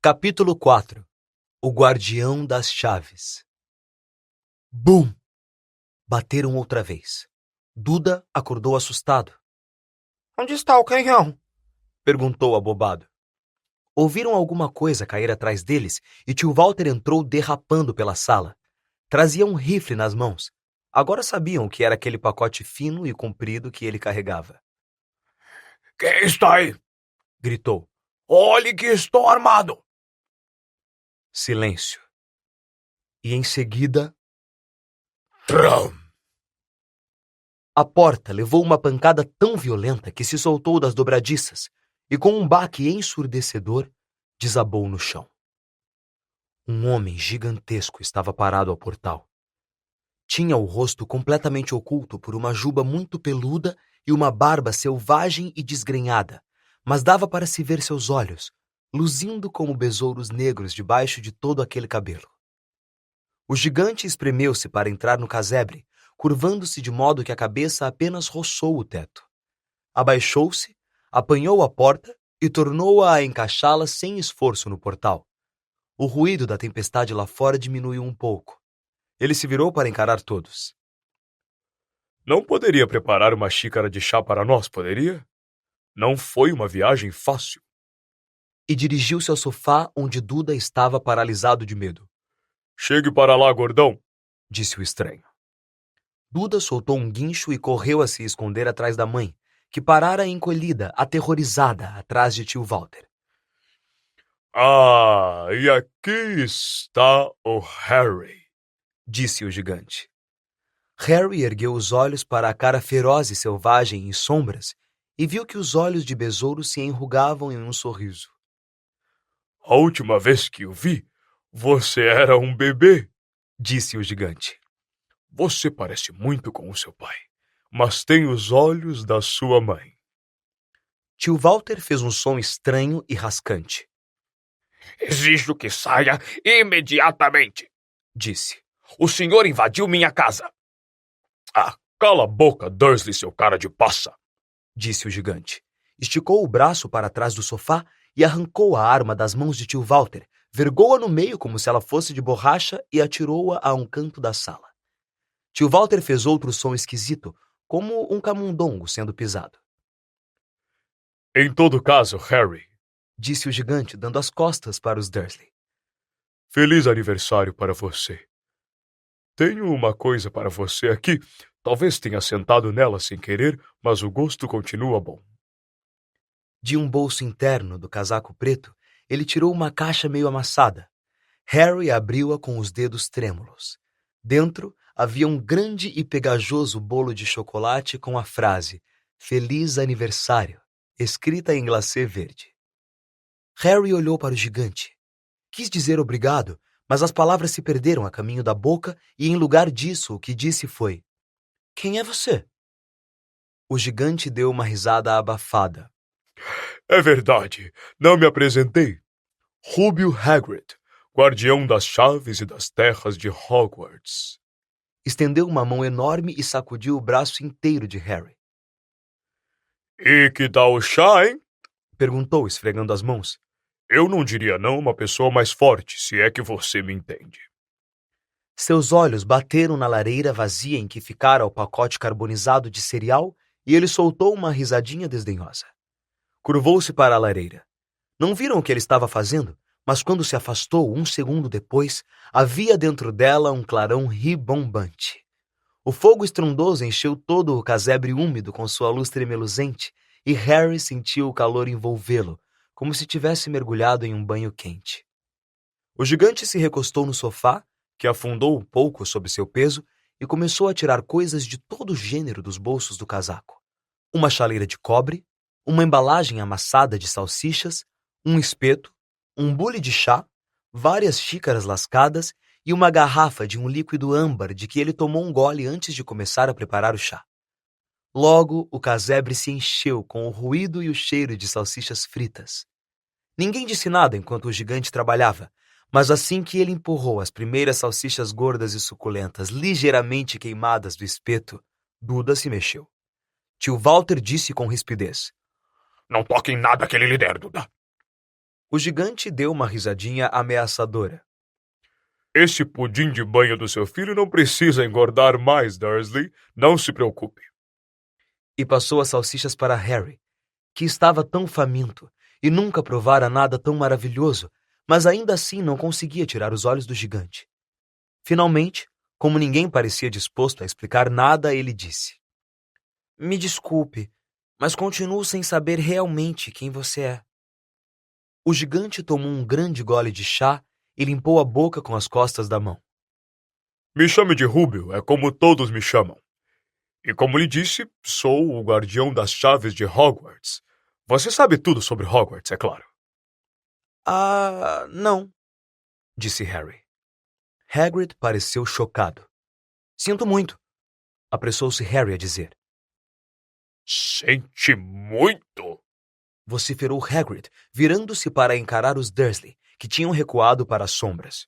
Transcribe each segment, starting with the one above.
Capítulo 4. O Guardião das Chaves. Bum! Bateram outra vez. Duda acordou assustado. Onde está o canhão? Perguntou abobado. Ouviram alguma coisa cair atrás deles e tio Walter entrou derrapando pela sala. Trazia um rifle nas mãos. Agora sabiam que era aquele pacote fino e comprido que ele carregava. Quem está aí? Gritou. Olhe que estou armado. Silêncio. E em seguida... Tram! A porta levou uma pancada tão violenta que se soltou das dobradiças e, com um baque ensurdecedor, desabou no chão. Um homem gigantesco estava parado ao portal. Tinha o rosto completamente oculto por uma juba muito peluda e uma barba selvagem e desgrenhada, mas dava para se ver seus olhos, luzindo como besouros negros debaixo de todo aquele cabelo. O gigante espremeu-se para entrar no casebre, curvando-se de modo que a cabeça apenas roçou o teto. Abaixou-se, apanhou a porta e tornou-a a encaixá-la sem esforço no portal. O ruído da tempestade lá fora diminuiu um pouco. Ele se virou para encarar todos. Não poderia preparar uma xícara de chá para nós, poderia? Não foi uma viagem fácil. E dirigiu-se ao sofá onde Duda estava paralisado de medo. Chegue para lá, gordão, disse o estranho. Duda soltou um guincho e correu a se esconder atrás da mãe, que parara encolhida, aterrorizada, atrás de tio Walter. Ah, e aqui está o Harry, disse o gigante. Harry ergueu os olhos para a cara feroz e selvagem em sombras e viu que os olhos de besouro se enrugavam em um sorriso. A última vez que o vi, você era um bebê, disse o gigante. Você parece muito com o seu pai, mas tem os olhos da sua mãe. Tio Walter fez um som estranho e rascante. Exijo que saia imediatamente, disse. O senhor invadiu minha casa. Ah, cala a boca, Dursley, seu cara de passa, disse o gigante. Esticou o braço para trás do sofá e arrancou a arma das mãos de tio Walter, vergou-a no meio como se ela fosse de borracha e atirou-a a um canto da sala. Tio Walter fez outro som esquisito, como um camundongo sendo pisado. Em todo caso, Harry, disse o gigante, dando as costas para os Dursley. Feliz aniversário para você. Tenho uma coisa para você aqui. Talvez tenha sentado nela sem querer, mas o gosto continua bom. De um bolso interno do casaco preto, ele tirou uma caixa meio amassada. Harry abriu-a com os dedos trêmulos. Dentro havia um grande e pegajoso bolo de chocolate com a frase Feliz Aniversário, escrita em glacê verde. Harry olhou para o gigante. Quis dizer obrigado, mas as palavras se perderam a caminho da boca e, em lugar disso, o que disse foi: Quem é você? O gigante deu uma risada abafada. É verdade, não me apresentei. Rubio Hagrid, guardião das chaves e das terras de Hogwarts. Estendeu uma mão enorme e sacudiu o braço inteiro de Harry. E que tal o chá, hein? Perguntou, esfregando as mãos. Eu não diria não uma pessoa mais forte, se é que você me entende. Seus olhos bateram na lareira vazia em que ficara o pacote carbonizado de cereal e ele soltou uma risadinha desdenhosa. Curvou-se para a lareira. Não viram o que ele estava fazendo, mas quando se afastou, um segundo depois, havia dentro dela um clarão ribombante. O fogo estrondoso encheu todo o casebre úmido com sua luz tremeluzente e Harry sentiu o calor envolvê-lo, como se tivesse mergulhado em um banho quente. O gigante se recostou no sofá, que afundou um pouco sob seu peso, e começou a tirar coisas de todo o gênero dos bolsos do casaco. Uma chaleira de cobre, uma embalagem amassada de salsichas, um espeto, um bule de chá, várias xícaras lascadas e uma garrafa de um líquido âmbar de que ele tomou um gole antes de começar a preparar o chá. Logo, o casebre se encheu com o ruído e o cheiro de salsichas fritas. Ninguém disse nada enquanto o gigante trabalhava, mas assim que ele empurrou as primeiras salsichas gordas e suculentas ligeiramente queimadas do espeto, Duda se mexeu. Tio Walter disse com rispidez: Não toque em nada que ele lhe der, Duda. O gigante deu uma risadinha ameaçadora. Esse pudim de banho do seu filho não precisa engordar mais, Dursley. Não se preocupe. E passou as salsichas para Harry, que estava tão faminto e nunca provara nada tão maravilhoso, mas ainda assim não conseguia tirar os olhos do gigante. Finalmente, como ninguém parecia disposto a explicar nada, ele disse: Me desculpe, mas continuo sem saber realmente quem você é. O gigante tomou um grande gole de chá e limpou a boca com as costas da mão. Me chame de Rúbio, é como todos me chamam. E como lhe disse, sou o guardião das chaves de Hogwarts. Você sabe tudo sobre Hogwarts, é claro. Ah, não, disse Harry. Hagrid pareceu chocado. Sinto muito, apressou-se Harry a dizer. Sente muito? Vociferou Hagrid, virando-se para encarar os Dursley, que tinham recuado para as sombras.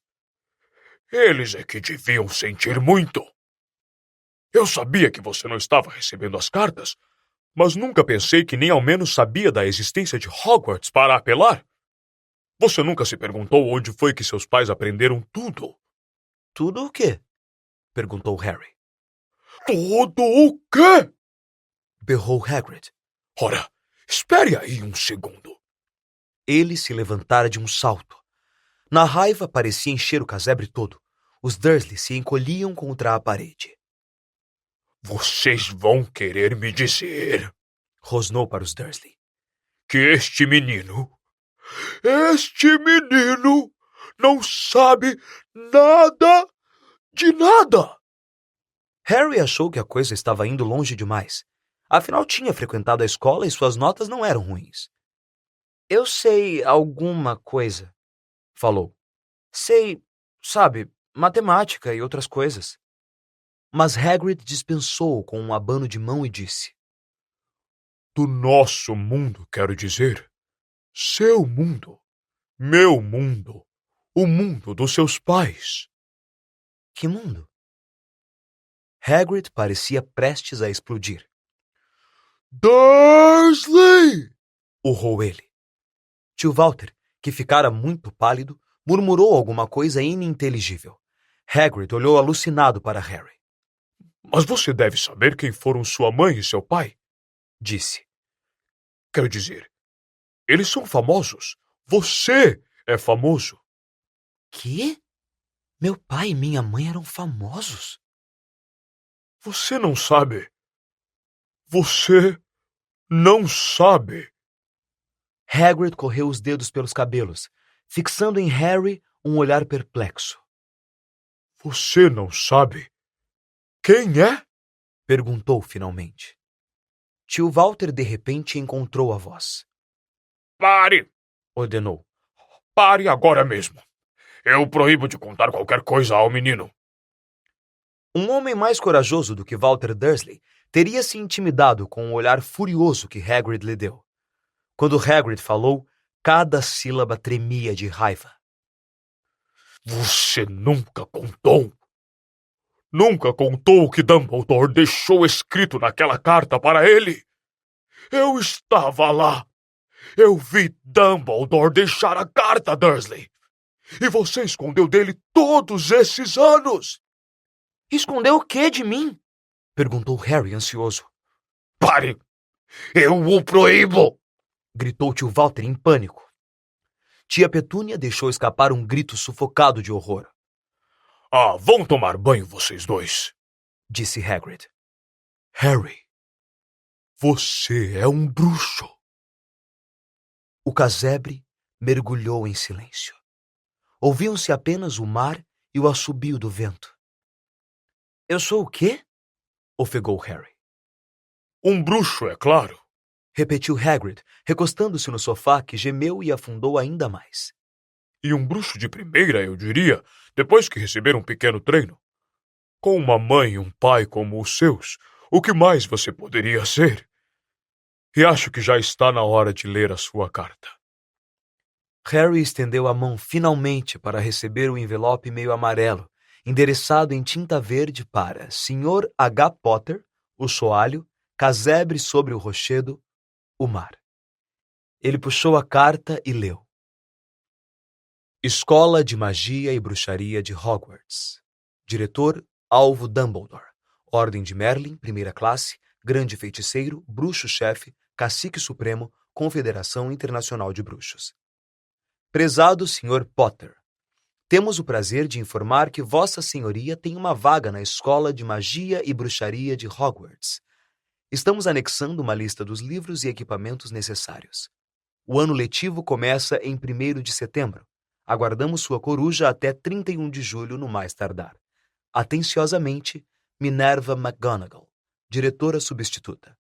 Eles é que deviam sentir muito. Eu sabia que você não estava recebendo as cartas, mas nunca pensei que nem ao menos sabia da existência de Hogwarts para apelar. Você nunca se perguntou onde foi que seus pais aprenderam tudo? Tudo o quê? Perguntou Harry. Tudo o quê? Berrou Hagrid. Ora, espere aí um segundo. Ele se levantara de um salto. Na raiva parecia encher o casebre todo. Os Dursley se encolhiam contra a parede. Vocês vão querer me dizer, Rosnou para os Dursley, que este menino não sabe nada de nada. Harry achou que a coisa estava indo longe demais. Afinal, tinha frequentado a escola e suas notas não eram ruins. Eu sei alguma coisa, falou. Sei, sabe, matemática e outras coisas. Mas Hagrid dispensou com um abano de mão e disse: Do nosso mundo, quero dizer. Seu mundo. Meu mundo. O mundo dos seus pais. Que mundo? Hagrid parecia prestes a explodir. Dursley! Urrou ele. Tio Walter, que ficara muito pálido, murmurou alguma coisa ininteligível. Hagrid olhou alucinado para Harry. Mas você deve saber quem foram sua mãe e seu pai, Disse. Quero dizer, eles são famosos. Você é famoso. Que? Meu pai e minha mãe eram famosos? Você não sabe. Você não sabe. Hagrid correu os dedos pelos cabelos, fixando em Harry um olhar perplexo. Você não sabe quem é? Perguntou finalmente. Tio Walter de repente encontrou a voz. Pare! Ordenou. Pare agora mesmo. Eu proíbo de contar qualquer coisa ao menino. Um homem mais corajoso do que Walter Dursley teria se intimidado com o olhar furioso que Hagrid lhe deu. Quando Hagrid falou, cada sílaba tremia de raiva. Você nunca contou. Nunca contou o que Dumbledore deixou escrito naquela carta para ele. Eu estava lá. Eu vi Dumbledore deixar a carta, Dursley. E você escondeu dele todos esses anos. Escondeu o quê de mim? Perguntou Harry ansioso. Pare! Eu o proíbo! Gritou tio Walter em pânico. Tia Petúnia deixou escapar um grito sufocado de horror. Ah, vão tomar banho vocês dois, disse Hagrid. Harry, você é um bruxo. O casebre mergulhou em silêncio. Ouviam-se apenas o mar e o assobio do vento. Eu sou o quê? Ofegou Harry. Um bruxo, é claro. Repetiu Hagrid, recostando-se no sofá que gemeu e afundou ainda mais. E um bruxo de primeira, eu diria, depois que receber um pequeno treino. Com uma mãe e um pai como os seus, o que mais você poderia ser? E acho que já está na hora de ler a sua carta. Harry estendeu a mão finalmente para receber o envelope meio amarelo, endereçado em tinta verde para Sr. H. Potter, o soalho, casebre sobre o rochedo, o mar. Ele puxou a carta e leu. Escola de Magia e Bruxaria de Hogwarts. Diretor, Alvo Dumbledore. Ordem de Merlin, primeira classe, Grande Feiticeiro, Bruxo-Chefe, Cacique Supremo, Confederação Internacional de Bruxos. Prezado Sr. Potter, temos o prazer de informar que Vossa Senhoria tem uma vaga na Escola de Magia e Bruxaria de Hogwarts. Estamos anexando uma lista dos livros e equipamentos necessários. O ano letivo começa em 1º de setembro. Aguardamos sua coruja até 31 de julho no mais tardar. Atenciosamente, Minerva McGonagall, diretora substituta.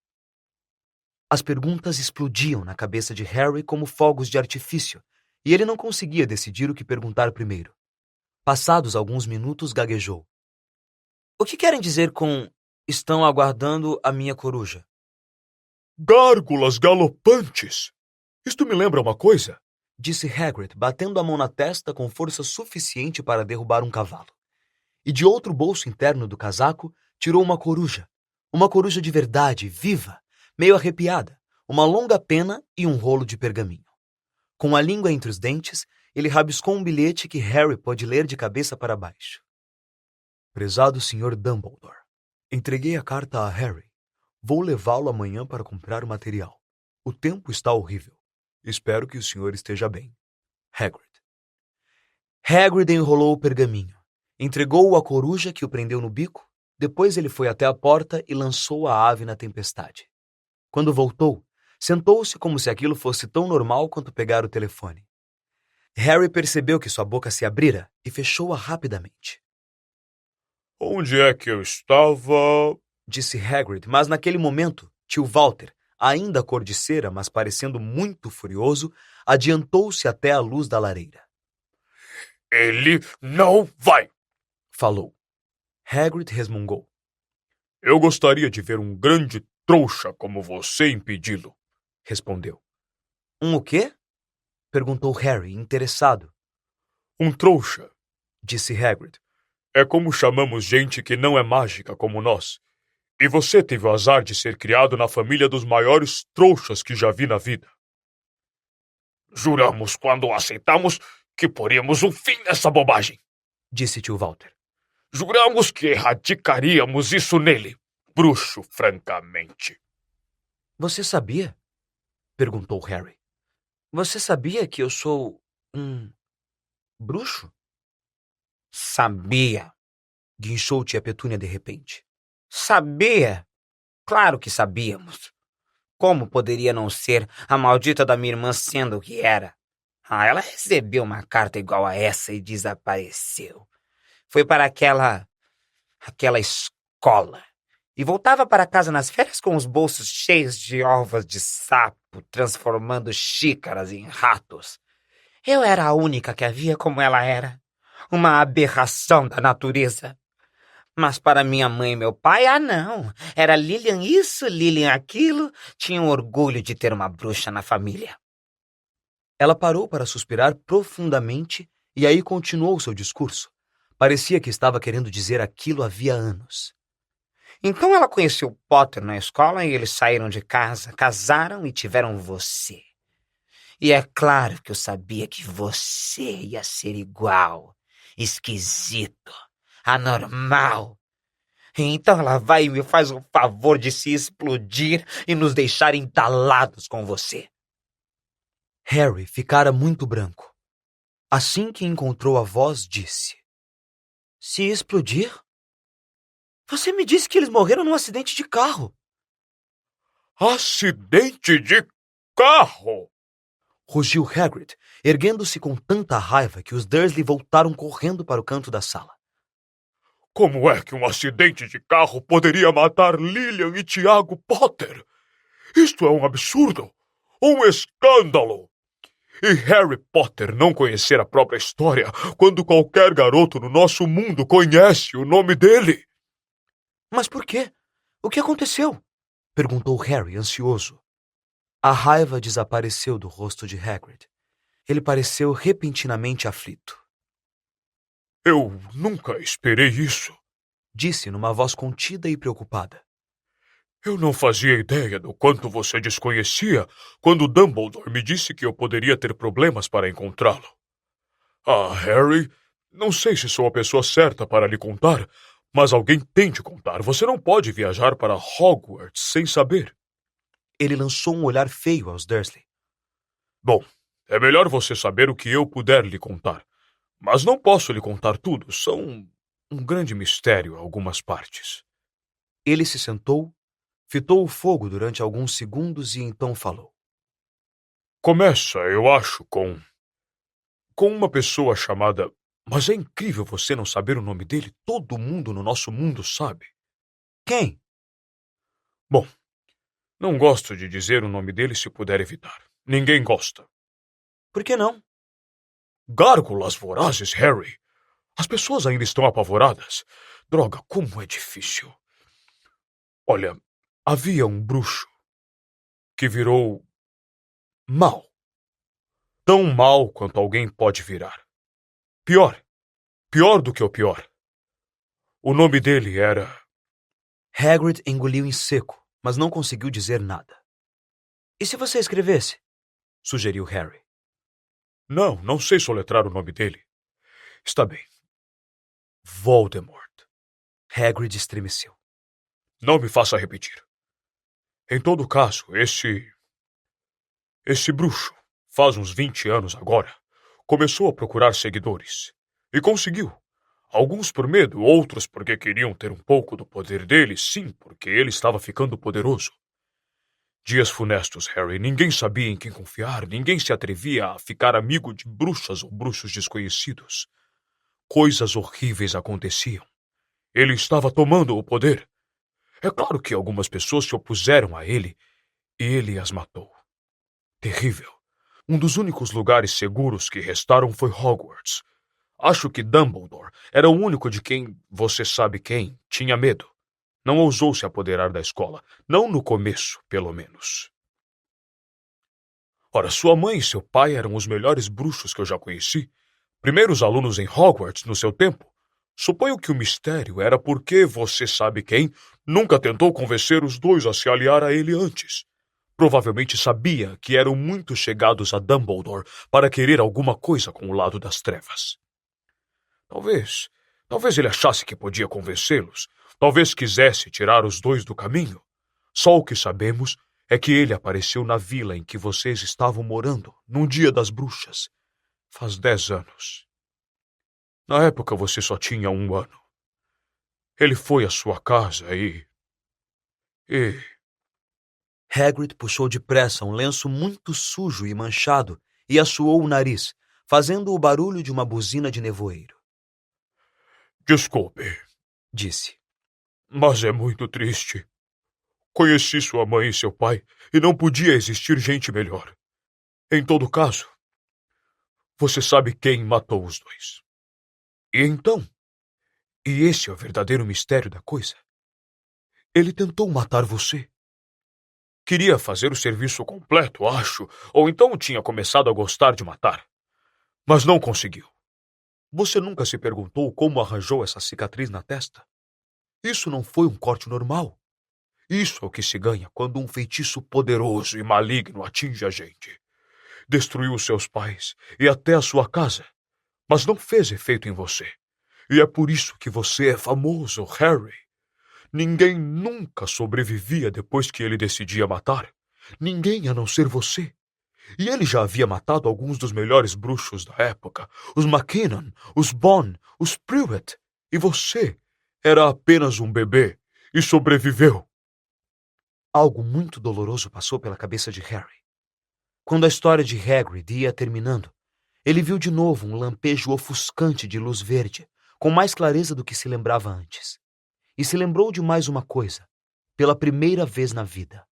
As perguntas explodiam na cabeça de Harry como fogos de artifício, e ele não conseguia decidir o que perguntar primeiro. Passados alguns minutos, gaguejou. O que querem dizer com estão aguardando a minha coruja? Gárgulas galopantes! Isto me lembra uma coisa, disse Hagrid, batendo a mão na testa com força suficiente para derrubar um cavalo. E de outro bolso interno do casaco, tirou uma coruja de verdade, viva, meio arrepiada, uma longa pena e um rolo de pergaminho. Com a língua entre os dentes, ele rabiscou um bilhete que Harry pôde ler de cabeça para baixo. Prezado Sr. Dumbledore, entreguei a carta a Harry. Vou levá-lo amanhã para comprar o material. O tempo está horrível. Espero que o senhor esteja bem. Hagrid. Hagrid enrolou o pergaminho, entregou-o à coruja que o prendeu no bico, depois ele foi até a porta e lançou a ave na tempestade. Quando voltou, sentou-se como se aquilo fosse tão normal quanto pegar o telefone. Harry percebeu que sua boca se abrira e fechou-a rapidamente. Onde é que eu estava? Disse Hagrid, mas naquele momento, tio Walter, ainda cor de cera, mas parecendo muito furioso, adiantou-se até a luz da lareira. Ele não vai! Falou. Hagrid resmungou. Eu gostaria de ver um grande trouxa como você impedi-lo, respondeu. O quê? Perguntou Harry, interessado. Um trouxa, disse Hagrid. É como chamamos gente que não é mágica como nós. E você teve o azar de ser criado na família dos maiores trouxas que já vi na vida. Juramos quando aceitamos que poríamos um fim nessa bobagem, disse tio Walter. Juramos que erradicaríamos isso nele, bruxo, francamente. Você sabia? Perguntou Harry. Você sabia que eu sou um bruxo? Sabia, guinchou tia Petúnia de repente. Sabia. Claro que sabíamos. Como poderia não ser a maldita da minha irmã sendo o que era? Ela recebeu uma carta igual a essa e desapareceu. Foi para aquela escola. E voltava para casa nas férias com os bolsos cheios de ovos de sapo, transformando xícaras em ratos. Eu era a única que havia como ela era. Uma aberração da natureza. Mas para minha mãe e meu pai, não. Era Lilian isso, Lilian aquilo. Tinham orgulho de ter uma bruxa na família. Ela parou para suspirar profundamente e aí continuou seu discurso. Parecia que estava querendo dizer aquilo havia anos. Então ela conheceu Potter na escola e eles saíram de casa, casaram e tiveram você. E é claro que eu sabia que você ia ser igual, esquisito, anormal. Então ela vai e me faz o favor de se explodir e nos deixar entalados com você. Harry ficara muito branco. Assim que encontrou a voz, disse: Se explodir? Você me disse que eles morreram num acidente de carro. Acidente de carro? Rugiu Hagrid, erguendo-se com tanta raiva que os Dursley voltaram correndo para o canto da sala. Como é que um acidente de carro poderia matar Lilian e Tiago Potter? Isto é um absurdo, um escândalo. E Harry Potter não conhecer a própria história quando qualquer garoto no nosso mundo conhece o nome dele. Mas por quê? O que aconteceu? Perguntou Harry, ansioso. A raiva desapareceu do rosto de Hagrid. Ele pareceu repentinamente aflito. Eu nunca esperei isso, disse numa voz contida e preocupada. Eu não fazia ideia do quanto você desconhecia quando Dumbledore me disse que eu poderia ter problemas para encontrá-lo. Ah, Harry, não sei se sou a pessoa certa para lhe contar, mas alguém tem de contar. Você não pode viajar para Hogwarts sem saber. Ele lançou um olhar feio aos Dursley. Bom, é melhor você saber o que eu puder lhe contar. Mas não posso lhe contar tudo. São um grande mistério algumas partes. Ele se sentou, fitou o fogo durante alguns segundos e então falou. Começa, eu acho, com uma pessoa chamada... Mas é incrível você não saber o nome dele. Todo mundo no nosso mundo sabe. Quem? Bom, não gosto de dizer o nome dele se puder evitar. Ninguém gosta. Por que não? Gárgulas vorazes, Harry. As pessoas ainda estão apavoradas. Droga, como é difícil. Olha, havia um bruxo que virou mal. Tão mal quanto alguém pode virar. Pior do que o pior. O nome dele era... Hagrid engoliu em seco, mas não conseguiu dizer nada. E se você escrevesse? Sugeriu Harry. Não sei soletrar o nome dele. Está bem. Voldemort. Hagrid estremeceu. Não me faça repetir. Em todo caso, esse bruxo, faz uns 20 anos agora, começou a procurar seguidores. E conseguiu. Alguns por medo, outros porque queriam ter um pouco do poder dele, sim, porque ele estava ficando poderoso. Dias funestos, Harry. Ninguém sabia em quem confiar, ninguém se atrevia a ficar amigo de bruxas ou bruxos desconhecidos. Coisas horríveis aconteciam. Ele estava tomando o poder. É claro que algumas pessoas se opuseram a ele e ele as matou. Terrível. Um dos únicos lugares seguros que restaram foi Hogwarts. Acho que Dumbledore era o único de quem, você sabe quem, tinha medo. Não ousou se apoderar da escola. Não no começo, pelo menos. Ora, sua mãe e seu pai eram os melhores bruxos que eu já conheci. Primeiros alunos em Hogwarts no seu tempo. Suponho que o mistério era porque, você sabe quem, nunca tentou convencer os dois a se aliar a ele antes. Provavelmente sabia que eram muito chegados a Dumbledore para querer alguma coisa com o lado das trevas. Talvez ele achasse que podia convencê-los. Talvez quisesse tirar os dois do caminho. Só o que sabemos é que ele apareceu na vila em que vocês estavam morando, num dia das bruxas. Faz 10 anos. Na época você só tinha 1 ano. Ele foi à sua casa e... Hagrid puxou depressa um lenço muito sujo e manchado e assoou o nariz, fazendo o barulho de uma buzina de nevoeiro. Desculpe, Disse. mas é muito triste. Conheci sua mãe e seu pai e não podia existir gente melhor. Em todo caso, você sabe quem matou os dois. E então? E esse é o verdadeiro mistério da coisa. Ele tentou matar você. Queria fazer o serviço completo, acho, ou então tinha começado a gostar de matar. Mas não conseguiu. Você nunca se perguntou como arranjou essa cicatriz na testa? Isso não foi um corte normal. Isso é o que se ganha quando um feitiço poderoso e maligno atinge a gente. Destruiu seus pais e até a sua casa, mas não fez efeito em você. E é por isso que você é famoso, Harry. Ninguém nunca sobrevivia depois que ele decidia matar. Ninguém a não ser você. E ele já havia matado alguns dos melhores bruxos da época, os Mackinnon, os Bond, os Prewett. E você era apenas um bebê e sobreviveu. Algo muito doloroso passou pela cabeça de Harry. Quando a história de Hagrid ia terminando, ele viu de novo um lampejo ofuscante de luz verde, com mais clareza do que se lembrava antes. E se lembrou de mais uma coisa, pela primeira vez na vida.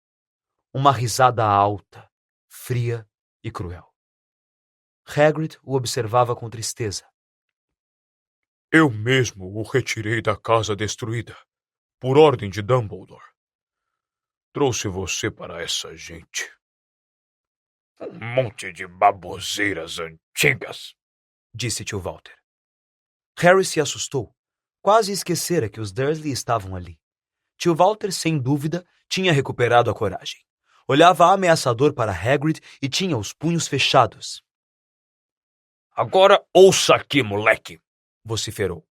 Uma risada alta, fria e cruel. Hagrid o observava com tristeza. Eu mesmo o retirei da casa destruída, por ordem de Dumbledore. Trouxe você para essa gente. Um monte de baboseiras antigas, disse tio Walter. Harry se assustou. Quase esquecera que os Dursley estavam ali. Tio Walter, sem dúvida, tinha recuperado a coragem. Olhava ameaçador para Hagrid e tinha os punhos fechados. Agora ouça aqui, moleque, vociferou.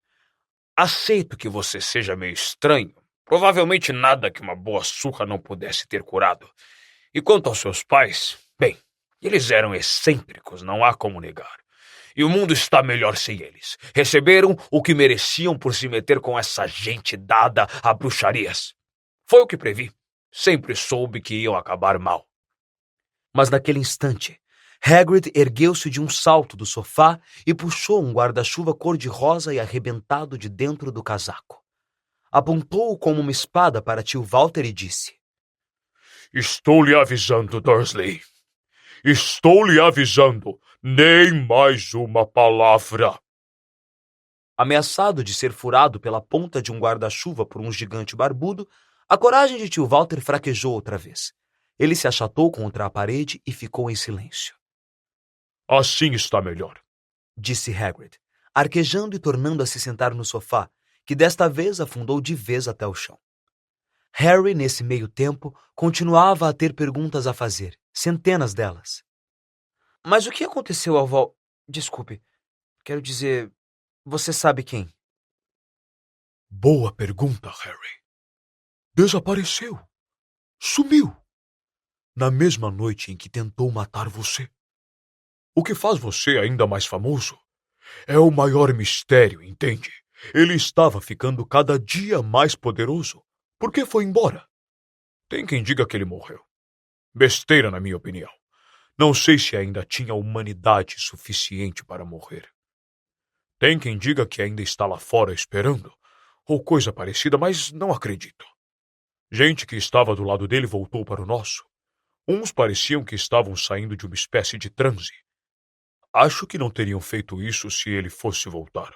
Aceito que você seja meio estranho. Provavelmente nada que uma boa surra não pudesse ter curado. E quanto aos seus pais, bem, eles eram excêntricos, não há como negar. E o mundo está melhor sem eles. Receberam o que mereciam por se meter com essa gente dada a bruxarias. Foi o que previ. Sempre soube que iam acabar mal. Mas naquele instante, Hagrid ergueu-se de um salto do sofá e puxou um guarda-chuva cor-de-rosa e arrebentado de dentro do casaco. Apontou-o como uma espada para tio Walter e disse: Estou lhe avisando, Dursley. Estou lhe avisando. Nem mais uma palavra. Ameaçado de ser furado pela ponta de um guarda-chuva por um gigante barbudo, a coragem de tio Walter fraquejou outra vez. Ele se achatou contra a parede e ficou em silêncio. Assim está melhor, disse Hagrid, arquejando e tornando a se sentar no sofá, que desta vez afundou de vez até o chão. Harry, nesse meio tempo, continuava a ter perguntas a fazer, centenas delas. Mas o que aconteceu ao Desculpe, quero dizer, você sabe quem? Boa pergunta, Harry. Desapareceu. Sumiu. Na mesma noite em que tentou matar você. O que faz você ainda mais famoso é o maior mistério, entende? Ele estava ficando cada dia mais poderoso. Por que foi embora? Tem quem diga que ele morreu. Besteira, na minha opinião. Não sei se ainda tinha humanidade suficiente para morrer. Tem quem diga que ainda está lá fora esperando, ou coisa parecida, mas não acredito. Gente que estava do lado dele voltou para o nosso. Uns pareciam que estavam saindo de uma espécie de transe. Acho que não teriam feito isso se ele fosse voltar.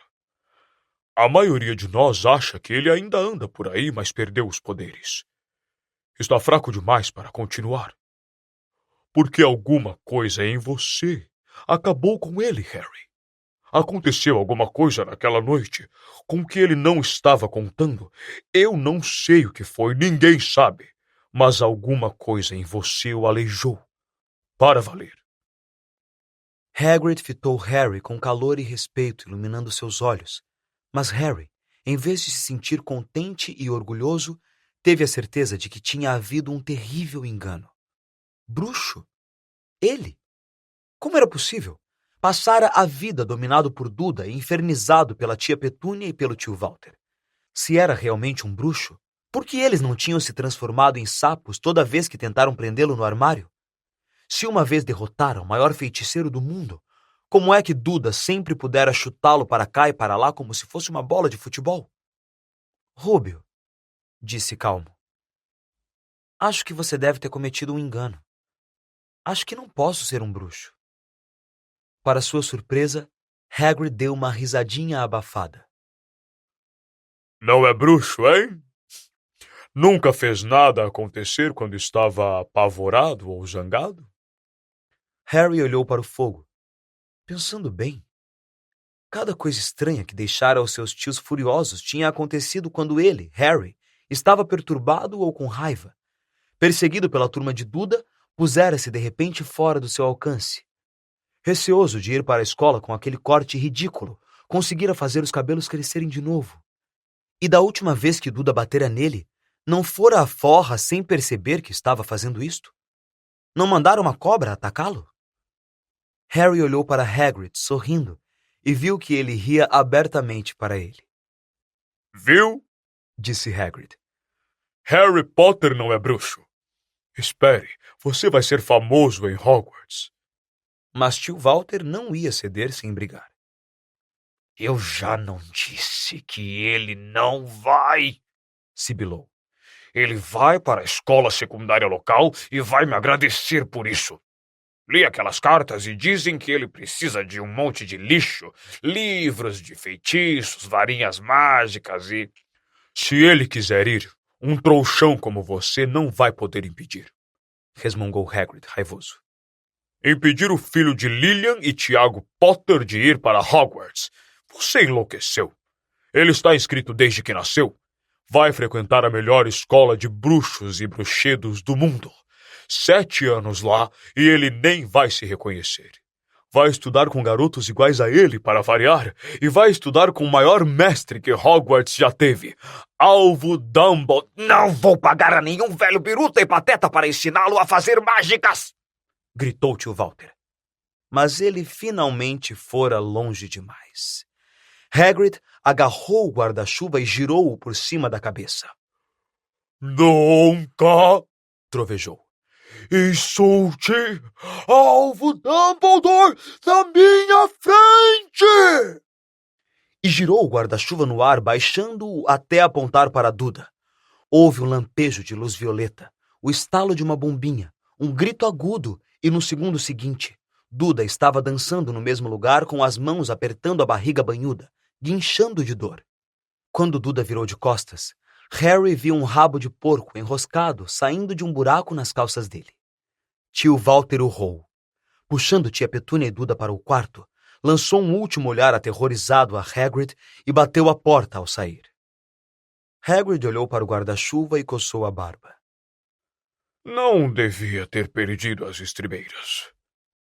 A maioria de nós acha que ele ainda anda por aí, mas perdeu os poderes. Está fraco demais para continuar. Porque alguma coisa em você acabou com ele, Harry. Aconteceu alguma coisa naquela noite com que ele não estava contando. Eu não sei o que foi, ninguém sabe. Mas alguma coisa em você o aleijou. Para valer. Hagrid fitou Harry com calor e respeito, iluminando seus olhos. Mas Harry, em vez de se sentir contente e orgulhoso, teve a certeza de que tinha havido um terrível engano. Bruxo? Ele? Como era possível? Passara a vida dominado por Duda e infernizado pela tia Petúnia e pelo tio Walter. Se era realmente um bruxo, por que eles não tinham se transformado em sapos toda vez que tentaram prendê-lo no armário? Se uma vez derrotaram o maior feiticeiro do mundo, como é que Duda sempre pudera chutá-lo para cá e para lá como se fosse uma bola de futebol? Rúbio, disse calmo, acho que você deve ter cometido um engano. Acho que não posso ser um bruxo. Para sua surpresa, Hagrid deu uma risadinha abafada. Não é bruxo, hein? Nunca fez nada acontecer quando estava apavorado ou zangado? Harry olhou para o fogo. Pensando bem, cada coisa estranha que deixara os seus tios furiosos tinha acontecido quando ele, Harry, estava perturbado ou com raiva. Perseguido pela turma de Duda, pusera-se de repente fora do seu alcance. Receoso de ir para a escola com aquele corte ridículo, conseguira fazer os cabelos crescerem de novo. E da última vez que Duda batera nele, não fora a forra sem perceber que estava fazendo isto? Não mandara uma cobra atacá-lo? Harry olhou para Hagrid, sorrindo, e viu que ele ria abertamente para ele. Viu? Disse Hagrid. Harry Potter não é bruxo. Espere, você vai ser famoso em Hogwarts. Mas tio Walter não ia ceder sem brigar. Eu já não disse que ele não vai, sibilou. Ele vai para a escola secundária local e vai me agradecer por isso. Li aquelas cartas e dizem que ele precisa de um monte de lixo, livros de feitiços, varinhas mágicas e... Se ele quiser ir, um trouxão como você não vai poder impedir, resmungou Hagrid, raivoso. Impedir o filho de Lilian e Tiago Potter de ir para Hogwarts? Você enlouqueceu. Ele está inscrito desde que nasceu. Vai frequentar a melhor escola de bruxos e bruxedos do mundo. 7 anos lá e ele nem vai se reconhecer. Vai estudar com garotos iguais a ele, para variar, e vai estudar com o maior mestre que Hogwarts já teve, Alvo Dumbledore. Não vou pagar a nenhum velho biruta e pateta para ensiná-lo a fazer mágicas! Gritou tio Walter. Mas ele finalmente fora longe demais. Hagrid agarrou o guarda-chuva e girou-o por cima da cabeça. Nunca, trovejou, insulte Alvo Dumbledore na minha frente! E girou o guarda-chuva no ar, baixando-o até apontar para Duda. Houve um lampejo de luz violeta, o estalo de uma bombinha, um grito agudo, e no segundo seguinte, Duda estava dançando no mesmo lugar com as mãos apertando a barriga banhuda, guinchando de dor. Quando Duda virou de costas, Harry viu um rabo de porco enroscado saindo de um buraco nas calças dele. Tio Walter urrou. Puxando tia Petúnia e Duda para o quarto, lançou um último olhar aterrorizado a Hagrid e bateu a porta ao sair. Hagrid olhou para o guarda-chuva e coçou a barba. Não devia ter perdido as estribeiras,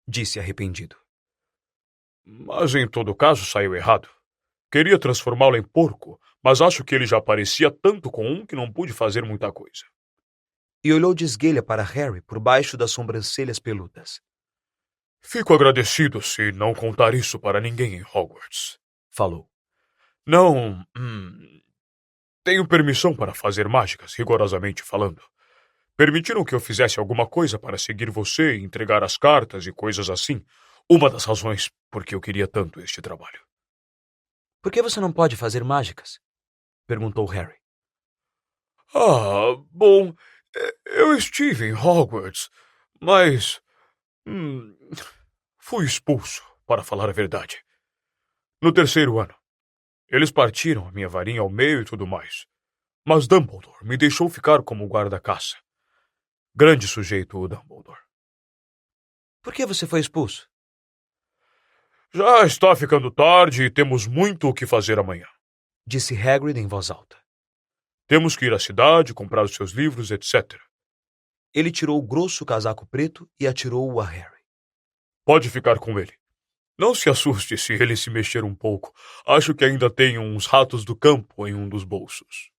disse arrependido. Mas em todo caso saiu errado. Queria transformá-lo em porco, mas acho que ele já parecia tanto com um que não pude fazer muita coisa. E olhou de esguelha para Harry por baixo das sobrancelhas peludas. Fico agradecido se não contar isso para ninguém em Hogwarts, falou. Não, tenho permissão para fazer mágicas, rigorosamente falando. Permitiram que eu fizesse alguma coisa para seguir você e entregar as cartas e coisas assim. Uma das razões por que eu queria tanto este trabalho. Por que você não pode fazer mágicas? Perguntou Harry. Bom, eu estive em Hogwarts, mas fui expulso, para falar a verdade. No terceiro ano. Eles partiram a minha varinha ao meio e tudo mais. Mas Dumbledore me deixou ficar como guarda-caça. Grande sujeito, o Dumbledore. Por que você foi expulso? Já está ficando tarde e temos muito o que fazer amanhã, disse Hagrid em voz alta. Temos que ir à cidade, comprar os seus livros, etc. Ele tirou o grosso casaco preto e atirou-o a Harry. Pode ficar com ele. Não se assuste se ele se mexer um pouco. Acho que ainda tem uns ratos do campo em um dos bolsos.